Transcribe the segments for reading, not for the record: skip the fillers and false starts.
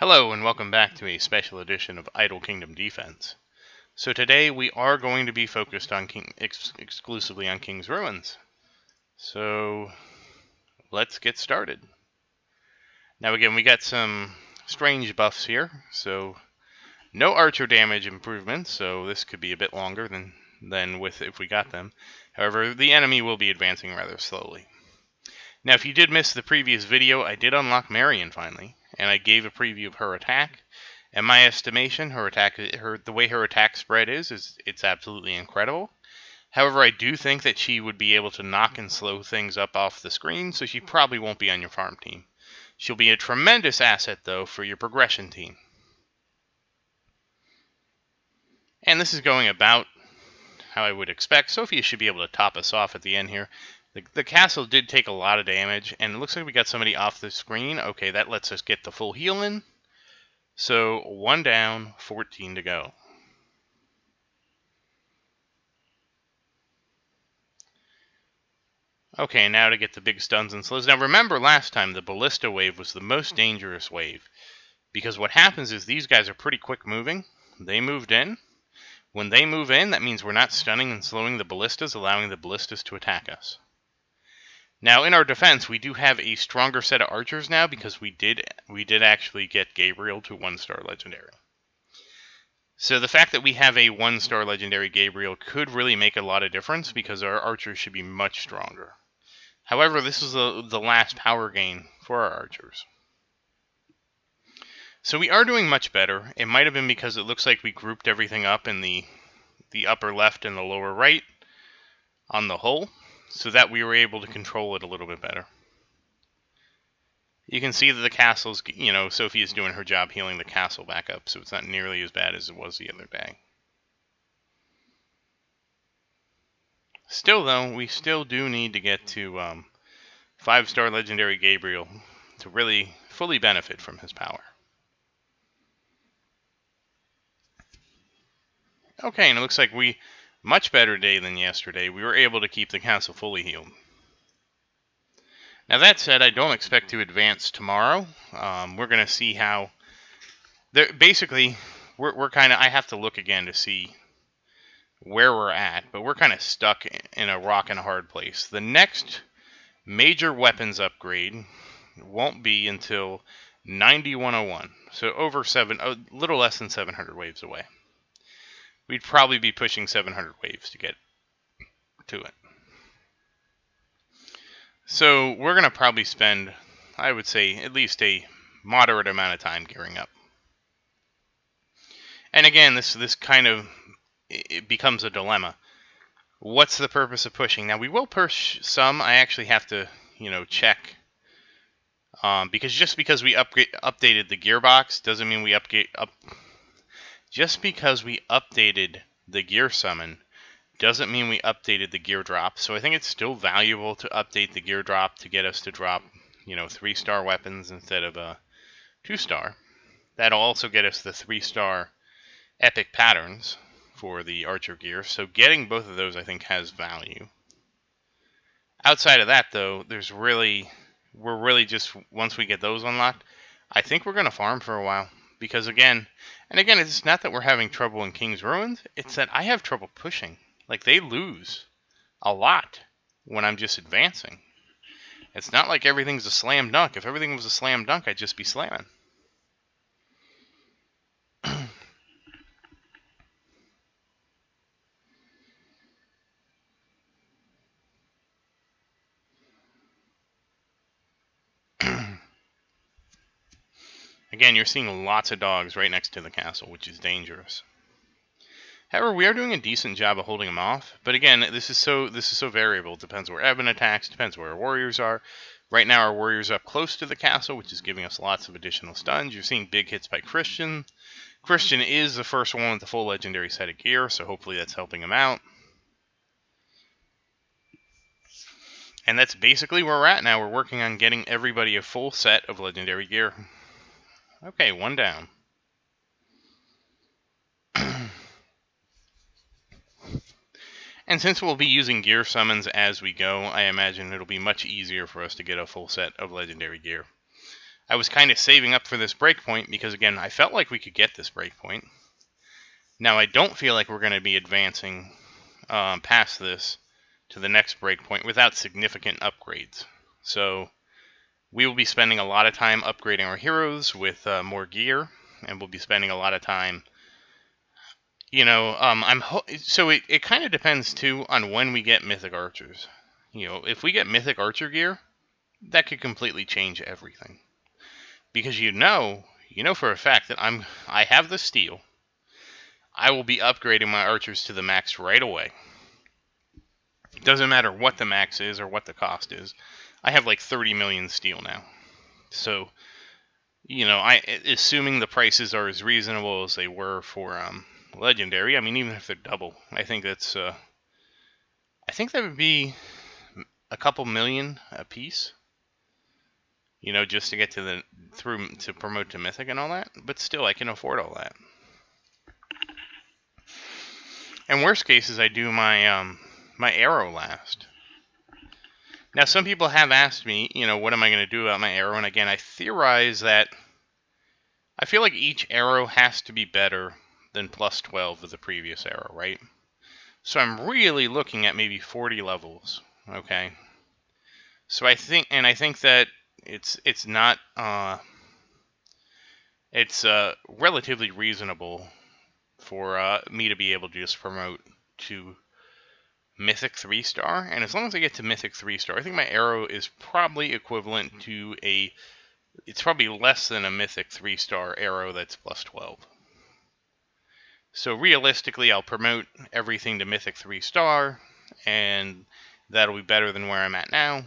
Hello and welcome back to a special edition of Idle Kingdom Defense. So today we are going to be focused on exclusively on King's Ruins. So let's get started. Now again, we got some strange buffs here. So no archer damage improvements, so this could be a bit longer than with if we got them. However, the enemy will be advancing rather slowly. Now if you did miss the previous video, I did unlock Marion finally, and I gave a preview of her attack. In my estimation, the way her attack spread is it's absolutely incredible. However, I do think that she would be able to knock and slow things up off the screen, so she probably won't be on your farm team. She'll be a tremendous asset, though, for your progression team. And this is going about how I would expect. Sophia should be able to top us off at the end here. The castle did take a lot of damage, and it looks like we got somebody off the screen. Okay, that lets us get the full heal in. So 1 down, 14 to go. Okay, now to get the big stuns and slows. Now remember last time the ballista wave was the most dangerous wave, because what happens is these guys are pretty quick moving. They moved in. When they move in, that means we're not stunning and slowing the ballistas, allowing the ballistas to attack us. Now, in our defense, we do have a stronger set of archers now because we did actually get Gabriel to 1-star legendary. So the fact that we have a 1-star legendary Gabriel could really make a lot of difference because our archers should be much stronger. However, this is the last power gain for our archers. So we are doing much better. It might have been because it looks like we grouped everything up in the upper left and the lower right on the hull, so that we were able to control it a little bit better. You can see that the castle's, Sophie's doing her job healing the castle back up, so it's not nearly as bad as it was the other day. Still, though, we still do need to get to 5-star legendary Gabriel to really fully benefit from his power. Okay, and it looks like much better day than yesterday. We were able to keep the castle fully healed. Now that said, I don't expect to advance tomorrow. We're going to see how. Basically, we're kind of. I have to look again to see where we're at, but we're kind of stuck in a rock and a hard place. The next major weapons upgrade won't be until 9101, so a little less than 700 waves away. We'd probably be pushing 700 waves to get to it. So we're going to probably spend, I would say, at least a moderate amount of time gearing up. And again, this kind of, it becomes a dilemma. What's the purpose of pushing? Now, we will push some. I actually have to, check. Because just because we updated the gearbox doesn't mean we Just because we updated the gear summon doesn't mean we updated the gear drop. So I think it's still valuable to update the gear drop to get us to drop, 3-star weapons instead of a 2-star. That'll also get us the 3-star epic patterns for the archer gear. So getting both of those, I think, has value. Outside of that, though, we're really just, once we get those unlocked, I think we're going to farm for a while. Because again, it's not that we're having trouble in King's Ruins, it's that I have trouble pushing. Like, they lose a lot when I'm just advancing. It's not like everything's a slam dunk. If everything was a slam dunk, I'd just be slamming. Again, you're seeing lots of dogs right next to the castle, which is dangerous. However, we are doing a decent job of holding them off. But again, this is so variable. It depends where Evan attacks, depends where our warriors are. Right now, our warriors are up close to the castle, which is giving us lots of additional stuns. You're seeing big hits by Christian. Christian is the first one with the full legendary set of gear, so hopefully that's helping him out. And that's basically where we're at now. We're working on getting everybody a full set of legendary gear. Okay, 1 down. And since we'll be using gear summons as we go, I imagine it'll be much easier for us to get a full set of legendary gear. I was kind of saving up for this breakpoint because, again, I felt like we could get this breakpoint. Now, I don't feel like we're going to be advancing past this to the next breakpoint without significant upgrades. So we will be spending a lot of time upgrading our heroes with more gear, and we'll be spending a lot of time, so it kind of depends too on when we get mythic archers. If we get mythic archer gear, that could completely change everything, because you know for a fact that I have the steel. I will be upgrading my archers to the max right away. It doesn't matter what the max is or what the cost is. I have like 30 million steel now. So, assuming the prices are as reasonable as they were for legendary, I mean, even if they're double, I think that would be a couple million a piece. Just to get to promote to mythic and all that. But still, I can afford all that. And worst case is I do my my arrow last. Now, some people have asked me, what am I going to do about my arrow? And again, I theorize that I feel like each arrow has to be better than plus 12 of the previous arrow, right? So I'm really looking at maybe 40 levels, okay? So I think that it's not it's relatively reasonable for me to be able to just promote to Mythic 3-star, and as long as I get to Mythic 3-star, I think my arrow is probably equivalent to it's probably less than a Mythic 3-star arrow that's plus 12. So realistically, I'll promote everything to Mythic 3-star, and that'll be better than where I'm at now.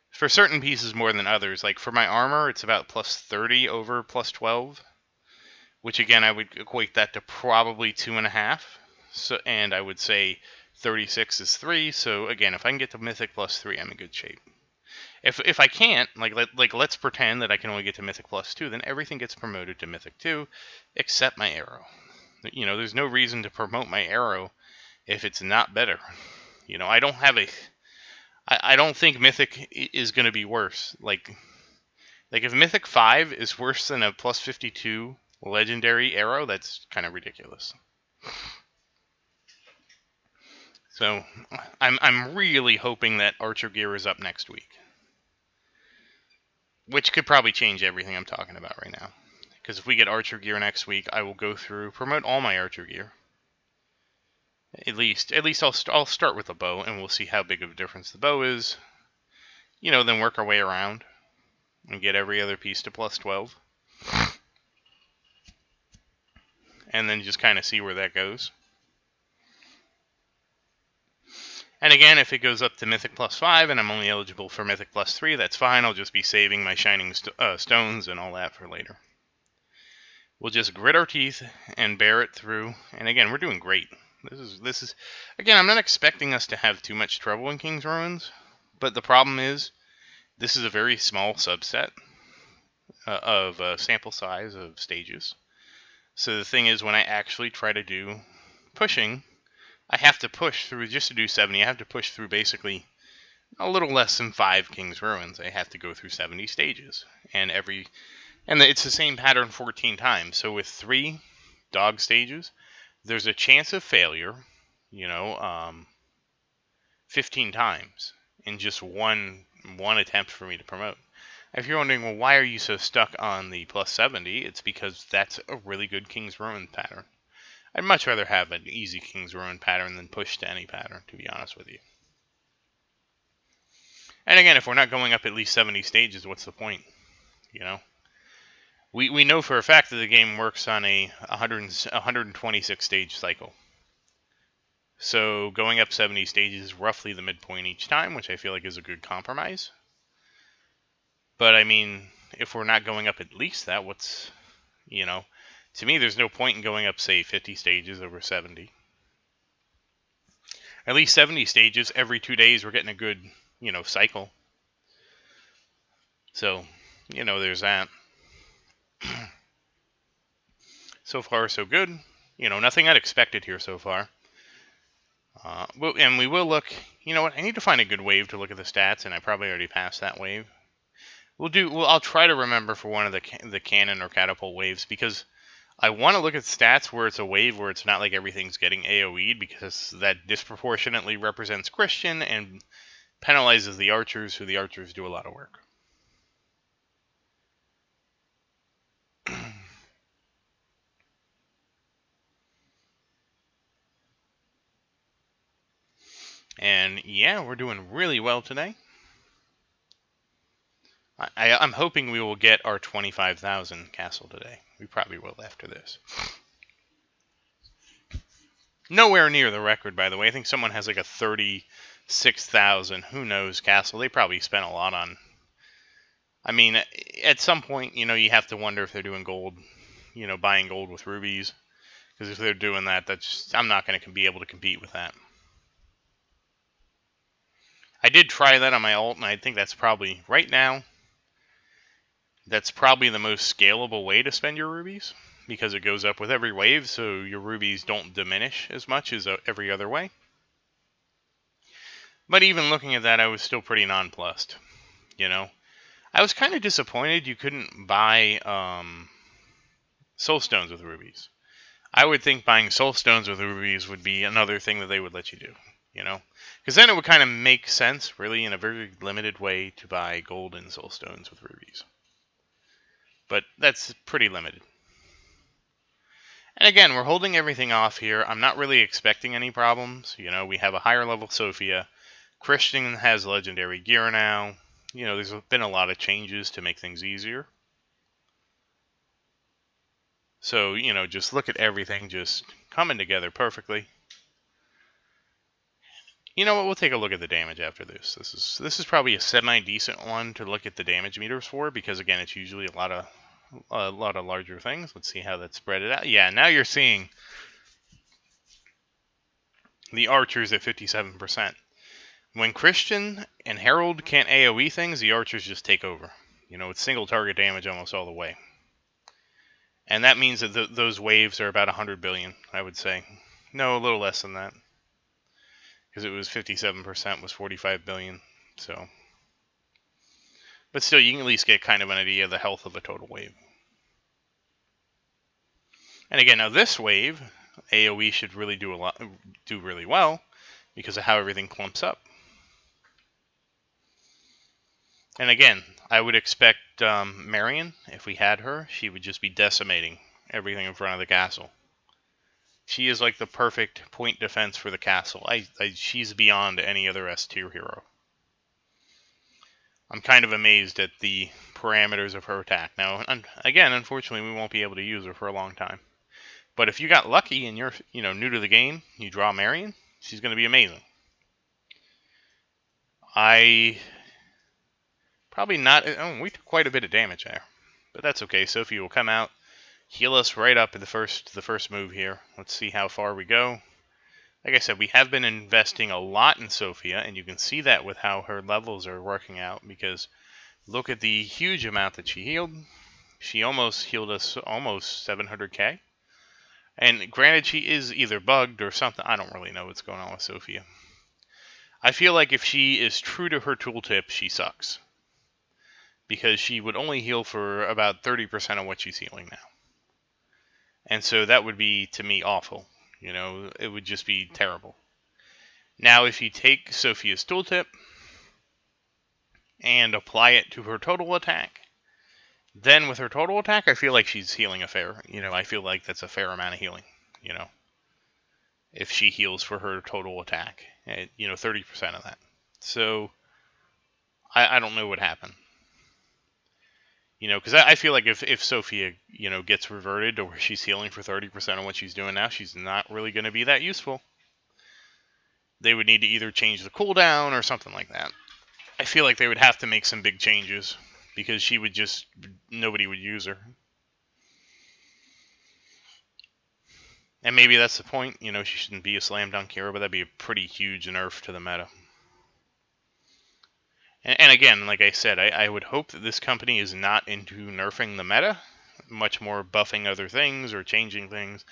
For certain pieces more than others, like for my armor, it's about plus 30 over plus 12, which again, I would equate that to probably 2.5. So, and I would say 36 is 3, so again, if I can get to Mythic plus 3, I'm in good shape. If I can't, let's pretend that I can only get to Mythic plus 2, then everything gets promoted to Mythic 2, except my arrow. There's no reason to promote my arrow if it's not better. I don't have I don't think Mythic is going to be worse. Like if Mythic 5 is worse than a plus 52 legendary arrow, that's kind of ridiculous. So I'm really hoping that Archer Gear is up next week, which could probably change everything I'm talking about right now. Because if we get Archer Gear next week, I will go through, promote all my Archer Gear. At least I'll start with a bow, and we'll see how big of a difference the bow is. Then work our way around and get every other piece to plus 12. And then just kind of see where that goes. And again, if it goes up to Mythic plus 5 and I'm only eligible for Mythic plus 3, that's fine. I'll just be saving my shining stones and all that for later. We'll just grit our teeth and bear it through. And again, we're doing great. This is again, I'm not expecting us to have too much trouble in King's Ruins, but the problem is this is a very small subset of sample size of stages. So the thing is, when I actually try to do pushing, I have to push through, just to do 70, I have to push through basically a little less than 5 King's Ruins. I have to go through 70 stages. And it's the same pattern 14 times. So with 3 dog stages, there's a chance of failure, 15 times in just one attempt for me to promote. If you're wondering, well, why are you so stuck on the plus 70? It's because that's a really good King's Ruin pattern. I'd much rather have an easy King's Ruin pattern than push to any pattern, to be honest with you. And again, if we're not going up at least 70 stages, what's the point? We know for a fact that the game works on a 126 stage cycle. So going up 70 stages is roughly the midpoint each time, which I feel like is a good compromise. But I mean, if we're not going up at least that, to me, there's no point in going up, say, 50 stages over 70. At least 70 stages, every 2 days we're getting a good, cycle. So, there's that. So far, so good. Nothing unexpected here so far. And we will look, I need to find a good wave to look at the stats, and I probably already passed that wave. I'll try to remember for one of the cannon or catapult waves, because I want to look at stats where it's a wave where it's not like everything's getting AoE'd, because that disproportionately represents Christian and penalizes the archers, who the archers do a lot of work. And yeah, we're doing really well today. I'm hoping we will get our 25,000 castle today. We probably will after this. Nowhere near the record, by the way. I think someone has like a 36,000, who knows, castle. They probably spent a lot on. I mean, at some point, you have to wonder if they're doing gold, buying gold with rubies. Because if they're doing that, I'm not going to be able to compete with that. I did try that on my alt, and I think that's probably, right now, that's probably the most scalable way to spend your rubies, because it goes up with every wave, so your rubies don't diminish as much as every other way. But even looking at that, I was still pretty nonplussed. I was kind of disappointed you couldn't buy soul stones with rubies. I would think buying soul stones with rubies would be another thing that they would let you do. Because then it would kind of make sense, really, in a very limited way, to buy gold and soul stones with rubies. But that's pretty limited. And again, we're holding everything off here. I'm not really expecting any problems. We have a higher level Sophia. Christian has legendary gear now. There's been a lot of changes to make things easier. So, just look at everything just coming together perfectly. You know what? We'll take a look at the damage after this. This is probably a semi-decent one to look at the damage meters for, because again, it's usually a lot of larger things. Let's see how that's spread it out. Yeah, now you're seeing the archers at 57%. When Christian and Herald can't AoE things, the archers just take over. It's single target damage almost all the way. And that means that those waves are about 100 billion, I would say. No, a little less than that. Because it was 57% was 45 billion. So, but still, you can at least get kind of an idea of the health of a total wave. And again, now this wave, AoE should really do really well, because of how everything clumps up. And again, I would expect Marion, if we had her, she would just be decimating everything in front of the castle. She is like the perfect point defense for the castle. She's beyond any other S tier hero. I'm kind of amazed at the parameters of her attack. Now, again, unfortunately, we won't be able to use her for a long time. But if you got lucky and you're new to the game, you draw Marion, she's going to be amazing. Probably not. Oh, we took quite a bit of damage there, but that's okay. Sophie will come out, heal us right up in the first move here. Let's see how far we go. Like I said, we have been investing a lot in Sophia, and you can see that with how her levels are working out, because look at the huge amount that she healed. She almost healed us almost 700k. And granted, she is either bugged or something. I don't really know what's going on with Sophia. I feel like if she is true to her tooltip, she sucks. Because she would only heal for about 30% of what she's healing now. And so that would be, to me, awful. It would just be terrible. Now, if you take Sophia's tooltip and apply it to her total attack, then with her total attack, I feel like she's healing a fair. I feel like that's a fair amount of healing. If she heals for her total attack, 30% of that. So, I don't know what happened. Because I feel like if Sophia, gets reverted to where she's healing for 30% of what she's doing now, she's not really going to be that useful. They would need to either change the cooldown or something like that. I feel like they would have to make some big changes, because nobody would use her. And maybe that's the point, she shouldn't be a slam dunk hero, but that'd be a pretty huge nerf to the meta. And again, like I said, I would hope that this company is not into nerfing the meta, much more buffing other things or changing things.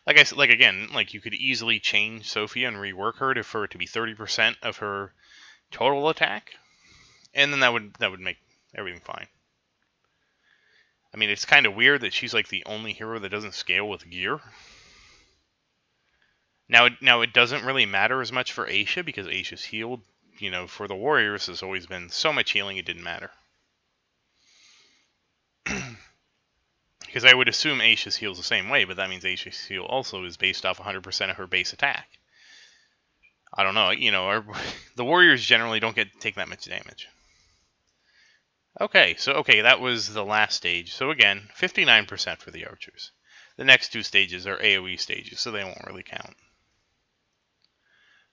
Like you could easily change Sophia and rework her for it to be 30% of her total attack, and then that would make everything fine. I mean, it's kind of weird that she's like the only hero that doesn't scale with gear. Now it doesn't really matter as much for Aisha because Aisha's healed. You know, for the warriors, there's always been so much healing it didn't matter. Because I would assume Aisha's heals the same way, but that means Aisha's heal also is based off 100% of her base attack. I don't know, you know, the warriors generally don't take that much damage. Okay, that was the last stage. So again, 59% for the archers. The next two stages are AoE stages, so they won't really count.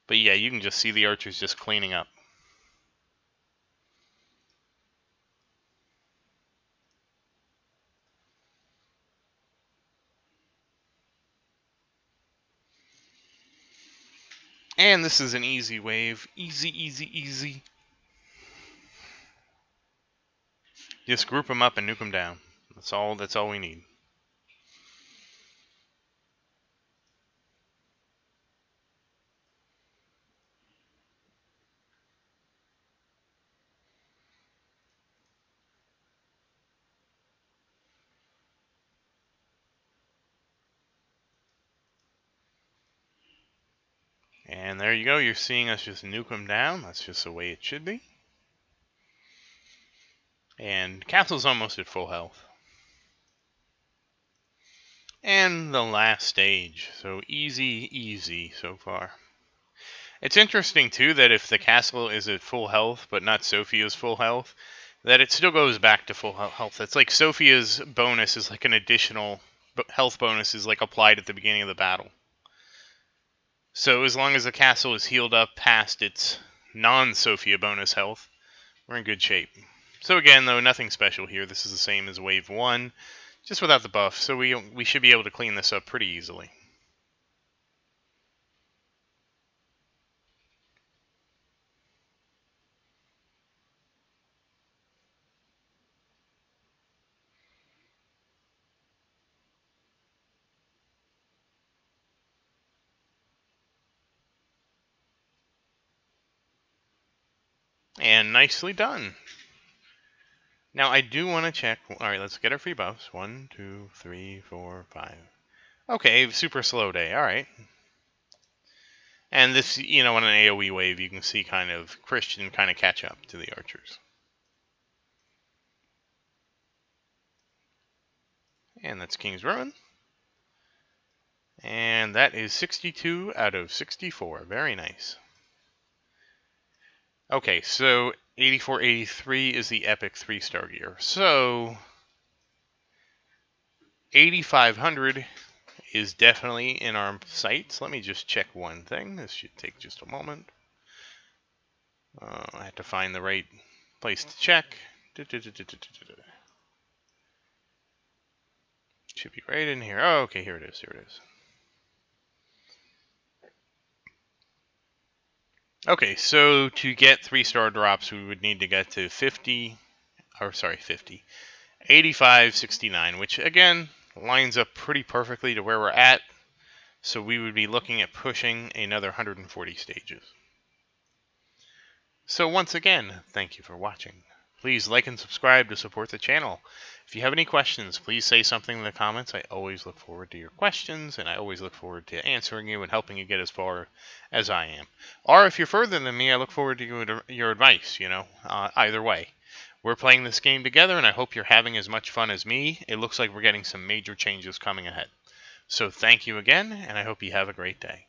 But yeah, you can just see the archers just cleaning up. And this is an easy wave. Easy, easy, easy. Just group them up and nuke them down. That's all we need. And there you go. You're seeing us just nuke them down. That's just the way it should be. And castle's almost at full health. And the last stage. So easy, easy so far. It's interesting, too, that if the castle is at full health, but not Sophia's full health, that it still goes back to full health. It's like Sophia's bonus is like an additional health bonus is like applied at the beginning of the battle. So as long as the castle is healed up past its non-Sophia bonus health, we're in good shape. So again, though, nothing special here. This is the same as Wave 1, just without the buff, so we should be able to clean this up pretty easily. And nicely done. Now, I do want to check. Alright, let's get our free buffs. 1, 2, 3, 4, 5. Okay, super slow day. Alright. And this, you know, on an AoE wave, you can see kind of Christian kind of catch up to the archers. And that's King's Ruin. And that is 62 out of 64. Very nice. Okay, so 8483 is the epic 3-star gear. So 8500 is definitely in our sights. Let me just check one thing. This should take just a moment. I have to find the right place to check. Should be right in here. Oh, okay, here it is. Here it is. Okay, so to get 3-star drops, we would need to get to 8569, which again lines up pretty perfectly to where we're at. So we would be looking at pushing another 140 stages. So once again, thank you for watching. Please like and subscribe to support the channel. If you have any questions, please say something in the comments. I always look forward to your questions, and I always look forward to answering you and helping you get as far as I am. Or if you're further than me, I look forward to your advice, you know, either way. We're playing this game together, and I hope you're having as much fun as me. It looks like we're getting some major changes coming ahead. So thank you again, and I hope you have a great day.